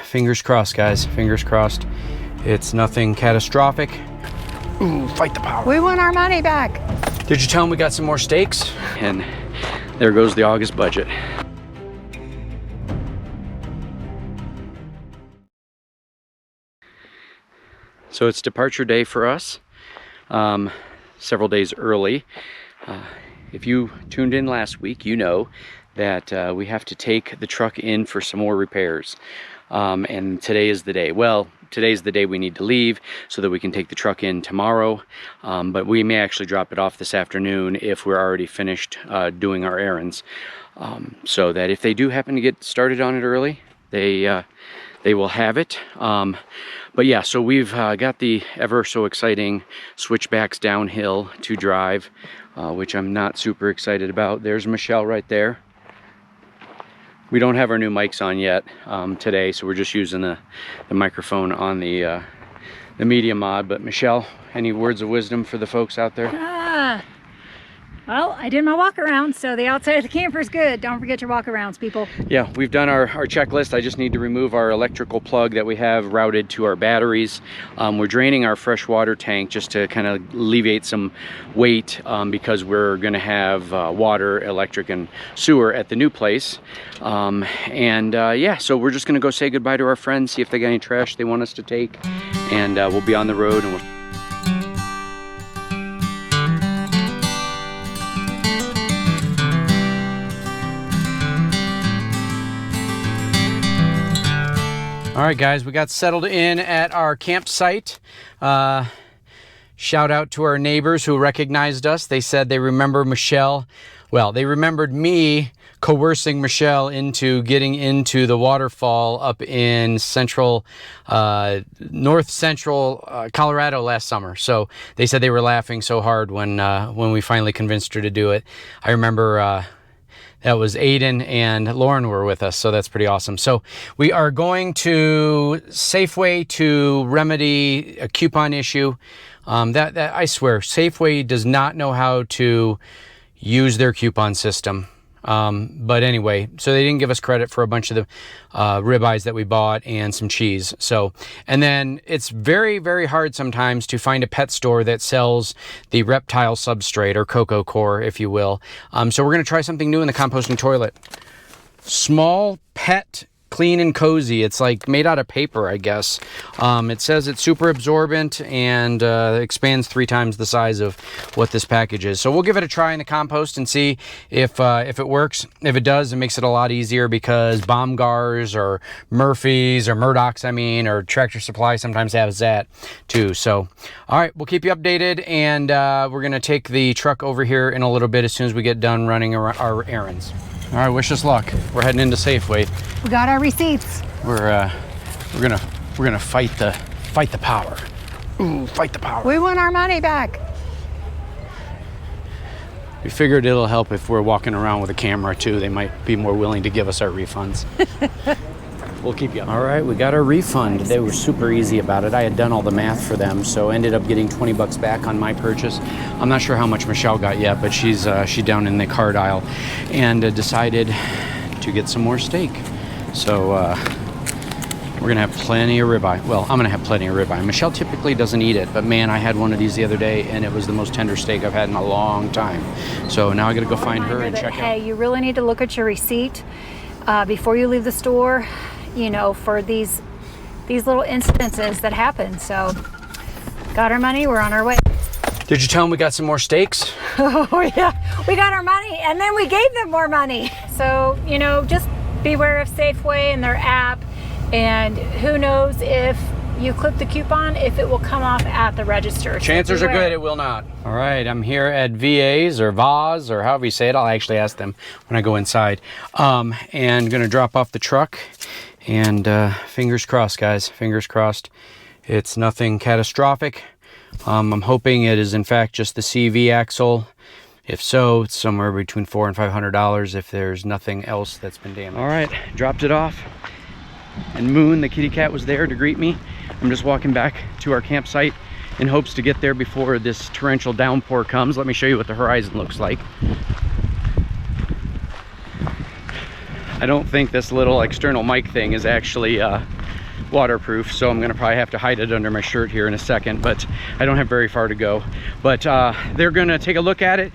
fingers crossed, guys. Fingers crossed. It's nothing catastrophic. Ooh, fight the power. We want our money back. Did you tell them we got some more steaks? And there goes the August budget. So it's departure day for us, several days early. If you tuned in last week, you know that we have to take the truck in for some more repairs. And today is the day. Well, today's the day we need to leave so that we can take the truck in tomorrow. But we may actually drop it off this afternoon if we're already finished doing our errands. So that if they do happen to get started on it early, they will have it. But yeah, so we've got the ever so exciting switchbacks downhill to drive, which I'm not super excited about. There's Michelle right there. We don't have our new mics on yet today, so we're just using the microphone on the media mod. But Michelle, any words of wisdom for the folks out there? Well, I did my walk around, so the outside of the camper is good. Don't forget your walk arounds, people. Yeah, we've done our checklist. I just need to remove our electrical plug that we have routed to our batteries. We're draining our fresh water tank just to kind of alleviate some weight because we're going to have water, electric, and sewer at the new place. Yeah, so we're just going to go say goodbye to our friends, see if they got any trash they want us to take, and we'll be on the road. And all right, guys, we got settled in at our campsite. Shout out to our neighbors who recognized us. They said they remember Michelle. Well, they remembered me coercing Michelle into getting into the waterfall up in north central Colorado last summer. So they said they were laughing so hard when we finally convinced her to do it. I remember that was Aiden and Lauren were with us, so that's pretty awesome. So we are going to Safeway to remedy a coupon issue. That I swear, Safeway does not know how to use their coupon system. But anyway, so they didn't give us credit for a bunch of the ribeyes that we bought and some cheese. So, and then it's very, very hard sometimes to find a pet store that sells the reptile substrate or cocoa core, if you will. So we're going to try something new in the composting toilet. Small pet clean and cozy. It's like made out of paper, I guess. It says it's super absorbent and expands 3 times the size of what this package is. So we'll give it a try in the compost and see if it works. If it does, it makes it a lot easier because Baumgars or Murphy's or Murdoch's, or Tractor Supply sometimes has that too. So, all right, we'll keep you updated, and we're going to take the truck over here in a little bit as soon as we get done running our errands. All right, wish us luck. We're heading into Safeway. We got our receipts. We're gonna fight the power. Ooh, fight the power. We want our money back. We figured it'll help if we're walking around with a camera too. They might be more willing to give us our refunds. We'll keep you up. All right, we got our refund. They were super easy about it. I had done all the math for them, so ended up getting 20 bucks back on my purchase. I'm not sure how much Michelle got yet, but she's down in the card aisle, and decided to get some more steak. So we're gonna have plenty of ribeye. Well, I'm gonna have plenty of ribeye. Michelle typically doesn't eat it, but man, I had one of these the other day, and it was the most tender steak I've had in a long time. So now I gotta go find her and check out. Hey, you really need to look at your receipt before you leave the store. For these little incidences that happen. So, got our money, we're on our way. Did you tell them we got some more steaks? Oh yeah, we got our money and then we gave them more money. So, just beware of Safeway and their app, and who knows if you clip the coupon, if it will come off at the register. Chances are good it will not. All right, I'm here at VA's or VA's or however you say it. I'll actually ask them when I go inside. And gonna drop off the truck. And fingers crossed, guys, fingers crossed. It's nothing catastrophic. I'm hoping it is in fact just the CV axle. If so, it's somewhere between $400 and $500 if there's nothing else that's been damaged. All right, dropped it off. And Moon, the kitty cat, was there to greet me. I'm just walking back to our campsite in hopes to get there before this torrential downpour comes. Let me show you what the horizon looks like. I don't think this little external mic thing is actually waterproof, so I'm gonna probably have to hide it under my shirt here in a second, but I don't have very far to go. But they're gonna take a look at it,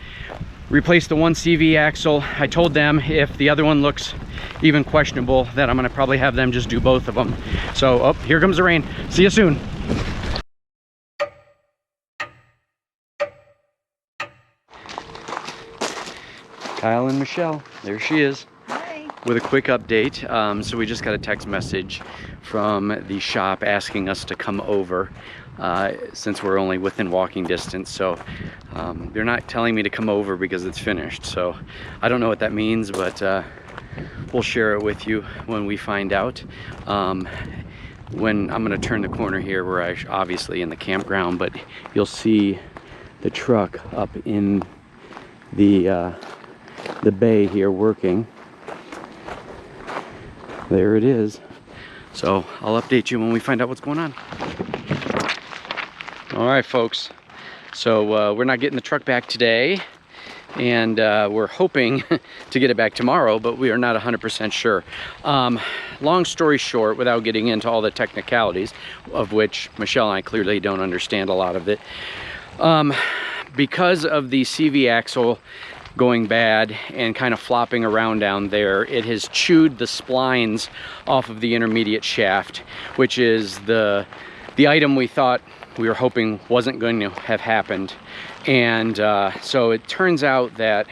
replace the one CV axle. I told them if the other one looks even questionable, that I'm gonna probably have them just do both of them. So, oh, here comes the rain. See you soon. Kyle and Michelle, there she is. Hi. With a quick update. So we just got a text message from the shop asking us to come over since we're only within walking distance. So they're not telling me to come over because it's finished. So I don't know what that means, but we'll share it with you when we find out. When I'm gonna turn the corner here, we're obviously in the campground, but you'll see the truck up in the bay here working. There it is. So I'll update you when we find out what's going on. All right, folks. So we're not getting the truck back today, and we're hoping to get it back tomorrow, but we are not 100% sure. Long story short, without getting into all the technicalities, of which Michelle and I clearly don't understand a lot of it, because of the CV axle going bad and kind of flopping around down there, it has chewed the splines off of the intermediate shaft, which is the item we were hoping wasn't going to have happened. And so it turns out that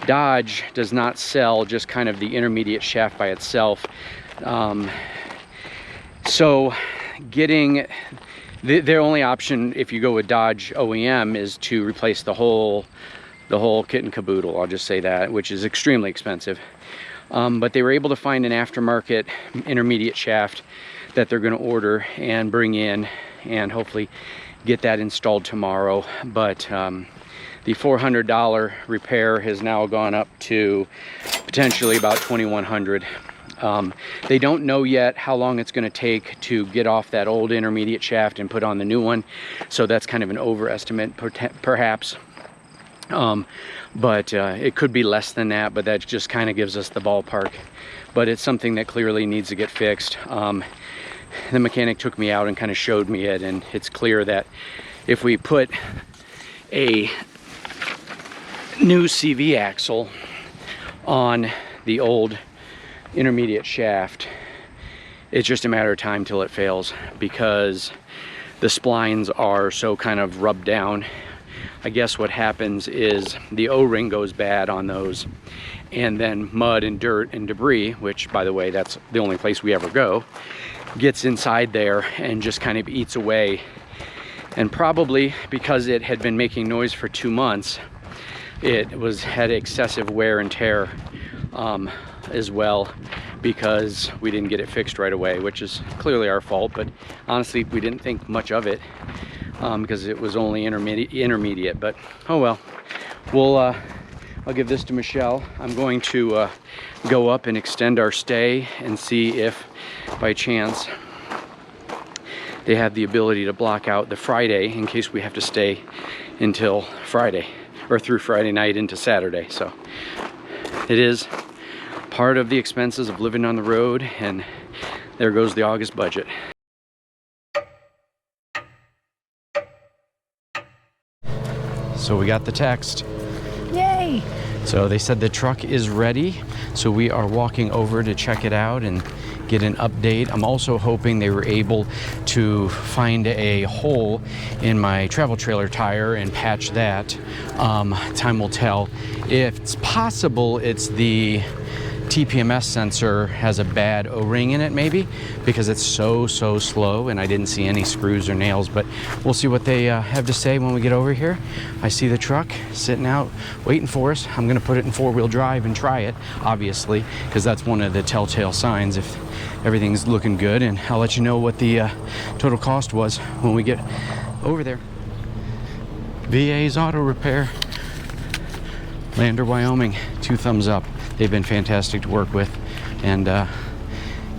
Dodge does not sell just kind of the intermediate shaft by itself. So getting their only option if you go with Dodge OEM is to replace the whole kit and caboodle, I'll just say that, which is extremely expensive. But they were able to find an aftermarket intermediate shaft that they're going to order and bring in and hopefully get that installed tomorrow. But the $400 repair has now gone up to potentially about $2,100. They don't know yet how long it's going to take to get off that old intermediate shaft and put on the new one, so that's kind of an overestimate perhaps. But it could be less than that, but that just kind of gives us the ballpark. But it's something that clearly needs to get fixed. The mechanic took me out and kind of showed me it, and it's clear that if we put a new CV axle on the old intermediate shaft, it's just a matter of time till it fails, because the splines are so kind of rubbed down. I guess what happens is the O-ring goes bad on those, and then mud and dirt and debris, which by the way, that's the only place we ever go, gets inside there and just kind of eats away. And probably because it had been making noise for 2 months, it had excessive wear and tear as well, because we didn't get it fixed right away, which is clearly our fault. But honestly, we didn't think much of it because it was only intermediate. But oh well. I'll give this to Michelle. I'm going to go up and extend our stay and see if by chance they have the ability to block out the Friday in case we have to stay until Friday, or through Friday night into Saturday. So it is part of the expenses of living on the road, and there goes the August budget. So we got the text. Yay! So they said the truck is ready, so we are walking over to check it out and get an update. I'm also hoping they were able to find a hole in my travel trailer tire and patch that. Time will tell. If it's possible, it's the TPMS sensor has a bad O-ring in it, maybe, because it's so slow, and I didn't see any screws or nails. But we'll see what they have to say when we get over here. I see the truck sitting out waiting for us. I'm gonna put it in 4-wheel drive and try it, obviously, because that's one of the telltale signs if everything's looking good. And I'll let you know what the total cost was when we get over there. VA's Auto Repair, Lander, Wyoming. 2 thumbs up. They've been fantastic to work with, and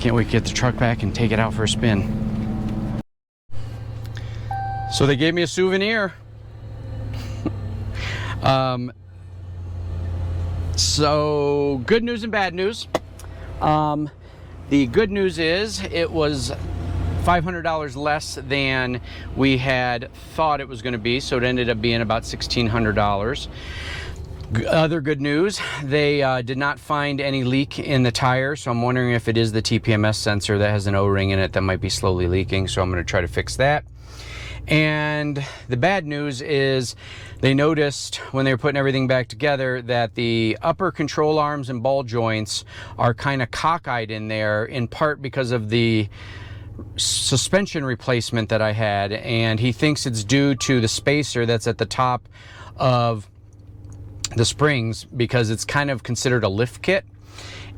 can't wait to get the truck back and take it out for a spin. So they gave me a souvenir. So good news and bad news. The good news is it was $500 less than we had thought it was going to be, so it ended up being about $1,600. Other good news, they did not find any leak in the tire, so I'm wondering if it is the TPMS sensor that has an O-ring in it that might be slowly leaking, so I'm going to try to fix that. And the bad news is they noticed when they were putting everything back together that the upper control arms and ball joints are kind of cockeyed in there, in part because of the suspension replacement that I had, and he thinks it's due to the spacer that's at the top of the springs, because it's kind of considered a lift kit,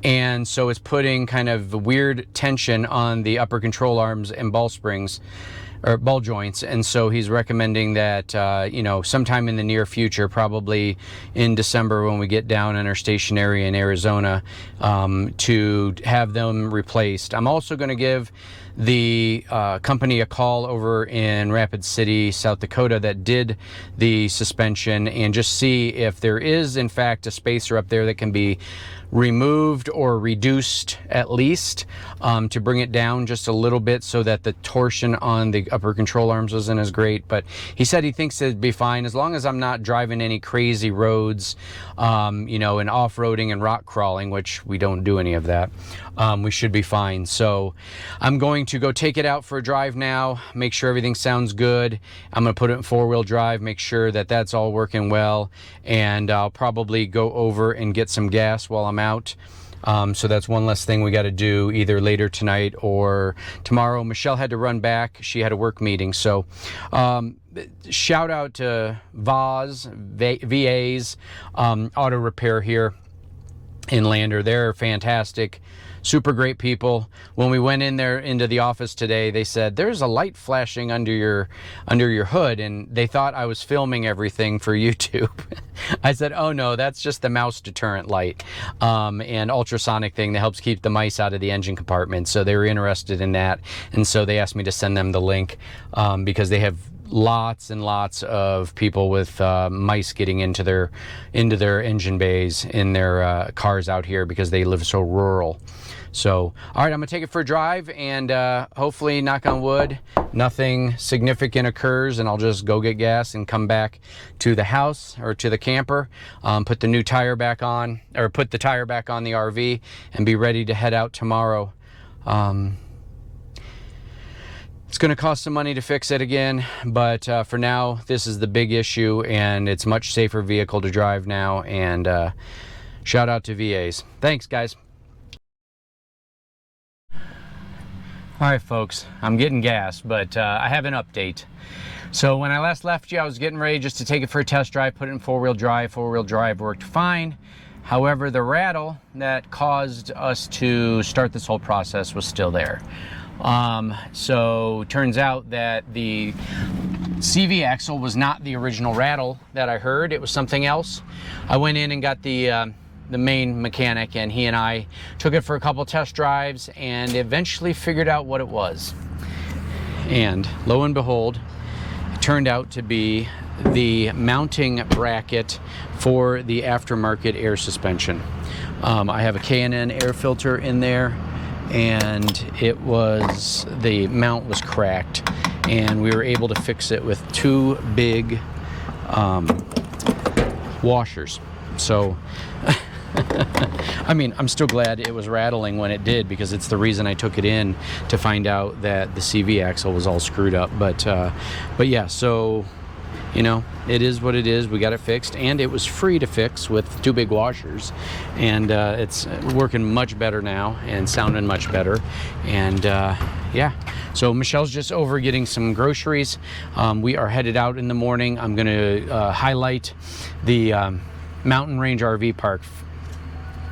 and so it's putting kind of weird tension on the upper control arms and ball springs or ball joints. And so he's recommending that you know, sometime in the near future, probably in December when we get down in our stationary in Arizona, to have them replaced. I'm also going to give the company a call over in Rapid City, South Dakota, that did the suspension, and just see if there is in fact a spacer up there that can be removed or reduced at least, to bring it down just a little bit so that the torsion on the upper control arms isn't as great. But he said he thinks it'd be fine as long as I'm not driving any crazy roads, you know, and off-roading and rock crawling, which we don't do any of that. We should be fine. So I'm going to go take it out for a drive now, make sure everything sounds good. I'm going to put it in four-wheel drive, make sure that that's all working well, and I'll probably go over and get some gas while I'm out. So that's one less thing we got to do either later tonight or tomorrow. Michelle had to run back. She had a work meeting. So shout out to VA's auto repair here in Lander. They're fantastic. Super great people. When we went in there into the office today, they said there's a light flashing under your hood, and they thought I was filming everything for YouTube. I said, oh no, that's just the mouse deterrent light, and ultrasonic thing that helps keep the mice out of the engine compartment. So they were interested in that, and so they asked me to send them the link, because they have lots and lots of people with mice getting into their engine bays in their cars out here because they live so rural. So, all right, I'm gonna take it for a drive, and hopefully, knock on wood, nothing significant occurs, and I'll just go get gas and come back to the house or to the camper, put the new tire back on, or put the tire back on the RV, and be ready to head out tomorrow. It's going to cost some money to fix it again, but for now, this is the big issue, and it's a much safer vehicle to drive now, and shout out to VAs. Thanks, guys. All right, folks, I'm getting gas, but I have an update. So when I last left you, I was getting ready just to take it for a test drive, put it in four-wheel drive. Four-wheel drive worked fine. However, the rattle that caused us to start this whole process was still there. So turns out that the CV axle was not the original rattle that I heard. It was something else. I went in and got the main mechanic, and he and I took it for a couple test drives and eventually figured out what it was. And lo and behold, it turned out to be the mounting bracket for the aftermarket air suspension. I have a K&N air filter in there, and the mount was cracked, and we were able to fix it with two big washers. So I mean, I'm still glad it was rattling when it did, because it's the reason I took it in, to find out that the CV axle was all screwed up. But yeah, so you know, it is what it is. We got it fixed, and it was free to fix with two big washers, and it's working much better now and sounding much better. And yeah, so Michelle's just over getting some groceries. We are headed out in the morning. I'm going to highlight the Mountain Range RV Park.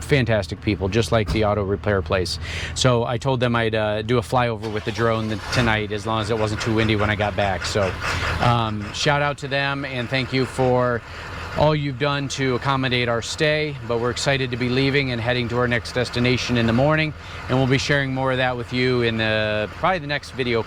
Fantastic people, just like the auto repair place. So I told them I'd do a flyover with the drone tonight, as long as it wasn't too windy when I got back. So shout out to them, and thank you for all you've done to accommodate our stay. But we're excited to be leaving and heading to our next destination in the morning, and we'll be sharing more of that with you in probably the next video.